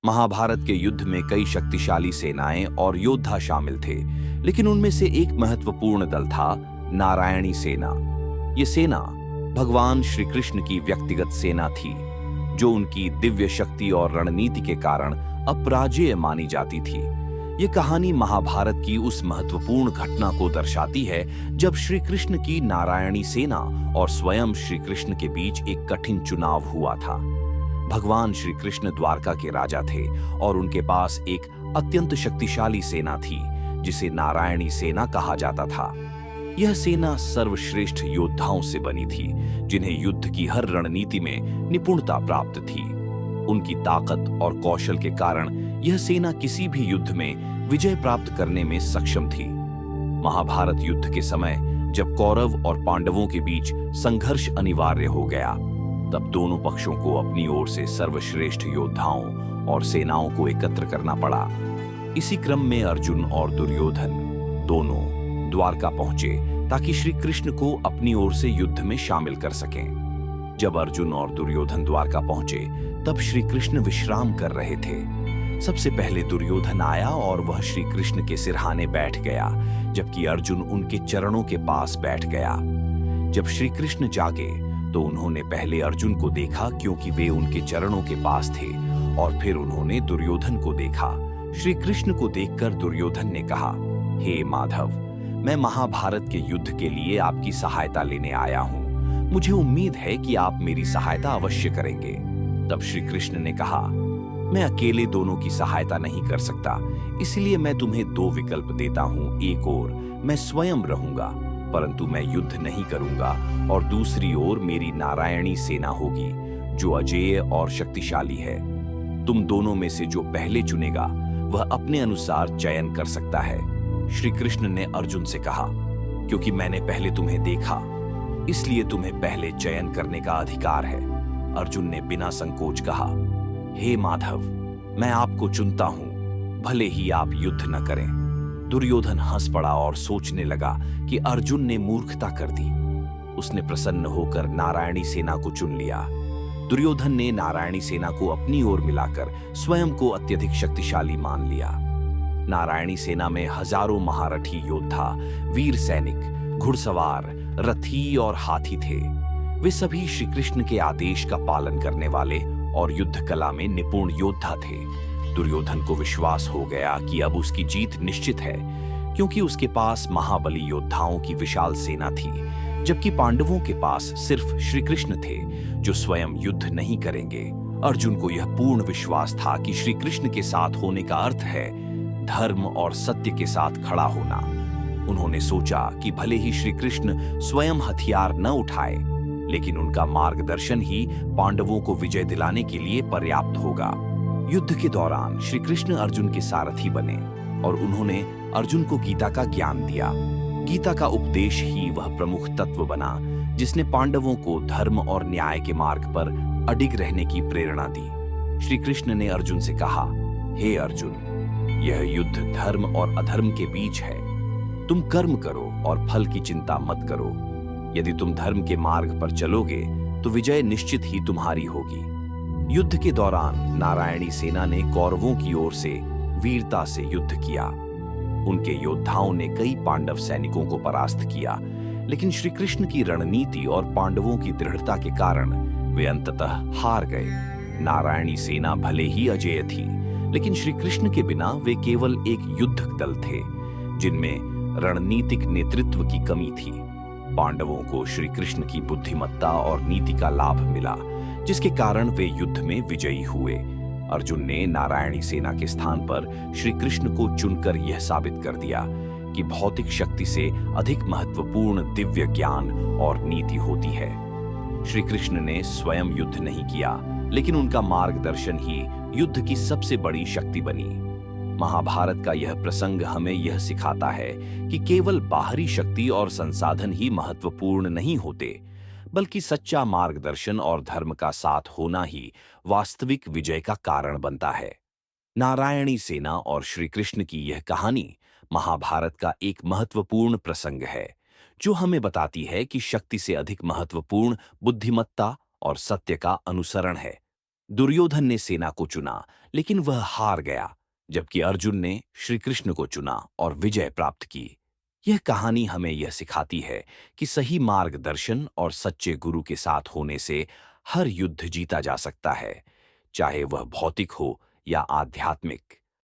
महाभारत के युद्ध में कई शक्तिशाली सेनाएं और योद्धा शामिल थे, लेकिन उनमें से एक महत्वपूर्ण दल था नारायणी सेना। ये सेना भगवान श्री कृष्ण की व्यक्तिगत सेना थी, जो उनकी दिव्य शक्ति और रणनीति के कारण अपराजेय मानी जाती थी। ये कहानी महाभारत की उस महत्वपूर्ण घटना को दर्शाती है जब श्री कृष्ण की नारायणी सेना और स्वयं श्री कृष्ण के बीच एक कठिन चुनाव हुआ था। भगवान श्री कृष्ण द्वारका के राजा थे और उनके पास एक अत्यंत शक्तिशाली सेना थी, जिसे नारायणी सेना कहा जाता था। यह सेना सर्वश्रेष्ठ योद्धाओं से बनी थी, जिन्हें युद्ध की हर रणनीति में निपुणता प्राप्त थी। उनकी ताकत और कौशल के कारण यह सेना किसी भी युद्ध में विजय प्राप्त करने में सक्षम थी। महाभारत युद्ध के समय जब कौरव और पांडवों के बीच संघर्ष अनिवार्य हो गया, तब दोनों पक्षों को अपनी ओर से सर्वश्रेष्ठ योद्धाओं और सेनाओं को एकत्र करना पड़ा। इसी क्रम में अर्जुन और दुर्योधन दोनों द्वारका पहुंचे ताकि श्री कृष्ण को अपनी ओर से युद्ध में शामिल कर सकें। जब अर्जुन और दुर्योधन द्वारका पहुंचे, तब श्री कृष्ण विश्राम कर रहे थे। सबसे पहले दुर्योधन आया और वह श्री कृष्ण के सिरहाने बैठ गया, जबकि अर्जुन उनके चरणों के पास बैठ गया। जब श्री कृष्ण जागे तो उन्होंने पहले अर्जुन को देखा, क्योंकि वे उनके चरणों के पास थे, और फिर उन्होंने दुर्योधन को देखा। श्री कृष्ण को देखकर दुर्योधन ने कहा, हे माधव, मैं महाभारत के युद्ध के लिए आपकी सहायता लेने आया हूं। मुझे उम्मीद है कि आप मेरी सहायता अवश्य करेंगे। तब श्री कृष्ण ने कहा, मैं अकेले दोनों की सहायता नहीं कर सकता, इसलिए मैं तुम्हें दो विकल्प देता हूं। एक ओर मैं स्वयं रहूंगा, परंतु मैं युद्ध नहीं करूंगा, और दूसरी ओर मेरी नारायणी सेना होगी, जो अजेय और शक्तिशाली है। तुम दोनों में से जो पहले चुनेगा, वह अपने अनुसार चयन कर सकता है। श्री कृष्ण ने अर्जुन से कहा, क्योंकि मैंने पहले तुम्हें देखा, इसलिए तुम्हें पहले चयन करने का अधिकार है। अर्जुन ने बिना संकोच कहा, हे माधव, मैं आपको चुनता हूं, भले ही आप युद्ध न करें। दुर्योधन हंस पड़ा और सोचने लगा कि अर्जुन ने मूर्खता कर दी। उसने प्रसन्न होकर नारायणी सेना को चुन लिया। दुर्योधन ने नारायणी सेना को अपनी ओर मिलाकर स्वयं को अत्यधिक शक्तिशाली मान लिया। नारायणी सेना में हजारों महारथी योद्धा, वीर सैनिक, घुड़सवार, रथी और हाथी थे। वे सभी श्री कृष्ण के आदेश का पालन करने वाले और युद्ध कला में निपुण योद्धा थे। दुर्योधन को विश्वास हो गया कि अब उसकी जीत निश्चित है, क्योंकि उसके पास महाबली योद्धाओं की विशाल सेना थी, जबकि पांडवों के पास सिर्फ श्री कृष्ण थे, जो स्वयं युद्ध नहीं करेंगे। अर्जुन को यह पूर्ण विश्वास था कि श्री कृष्ण के साथ होने का अर्थ है धर्म और सत्य के साथ खड़ा होना। उन्होंने सोचा कि भले ही श्री कृष्ण स्वयं हथियार न उठाए, लेकिन उनका मार्गदर्शन ही पांडवों को विजय दिलाने के लिए पर्याप्त होगा। युद्ध के दौरान श्री कृष्ण अर्जुन के सारथी बने और उन्होंने अर्जुन को गीता का ज्ञान दिया। गीता का उपदेश ही वह प्रमुख तत्व बना जिसने पांडवों को धर्म और न्याय के मार्ग पर अडिग रहने की प्रेरणा दी। श्री कृष्ण ने अर्जुन से कहा, हे अर्जुन, यह युद्ध धर्म और अधर्म के बीच है। तुम कर्म करो और फल की चिंता मत करो। यदि तुम धर्म के मार्ग पर चलोगे तो विजय निश्चित ही तुम्हारी होगी। युद्ध के दौरान नारायणी सेना ने कौरवों की ओर से वीरता से युद्ध किया। उनके योद्धाओं ने कई पांडव सैनिकों को परास्त किया, लेकिन श्री कृष्ण की रणनीति और पांडवों की दृढ़ता के कारण वे अंततः हार गए। नारायणी सेना भले ही अजेय थी, लेकिन श्री कृष्ण के बिना वे केवल एक युद्ध दल थे, जिनमें रणनीतिक नेतृत्व की कमी थी। पांडवों को श्री कृष्ण की बुद्धिमत्ता और नीति का लाभ मिला, जिसके कारण वे युद्ध में विजयी हुए। अर्जुन ने नारायणी सेना के स्थान पर श्री कृष्ण को चुनकर यह साबित कर दिया कि भौतिक शक्ति से अधिक महत्वपूर्ण दिव्य ज्ञान और नीति होती है। श्री कृष्ण ने स्वयं युद्ध नहीं किया, लेकिन उनका मार्गदर्शन ही युद्ध की सबसे बड़ी शक्ति बनी। महाभारत का यह प्रसंग हमें यह सिखाता है कि केवल बाहरी शक्ति और संसाधन ही महत्वपूर्ण नहीं होते, बल्कि सच्चा मार्गदर्शन और धर्म का साथ होना ही वास्तविक विजय का कारण बनता है। नारायणी सेना और श्री कृष्ण की यह कहानी महाभारत का एक महत्वपूर्ण प्रसंग है, जो हमें बताती है कि शक्ति से अधिक महत्वपूर्ण बुद्धिमत्ता और सत्य का अनुसरण है। दुर्योधन ने सेना को चुना, लेकिन वह हार गया, जबकि अर्जुन ने श्री कृष्ण को चुना और विजय प्राप्त की। यह कहानी हमें यह सिखाती है कि सही मार्गदर्शन और सच्चे गुरु के साथ होने से हर युद्ध जीता जा सकता है, चाहे वह भौतिक हो या आध्यात्मिक।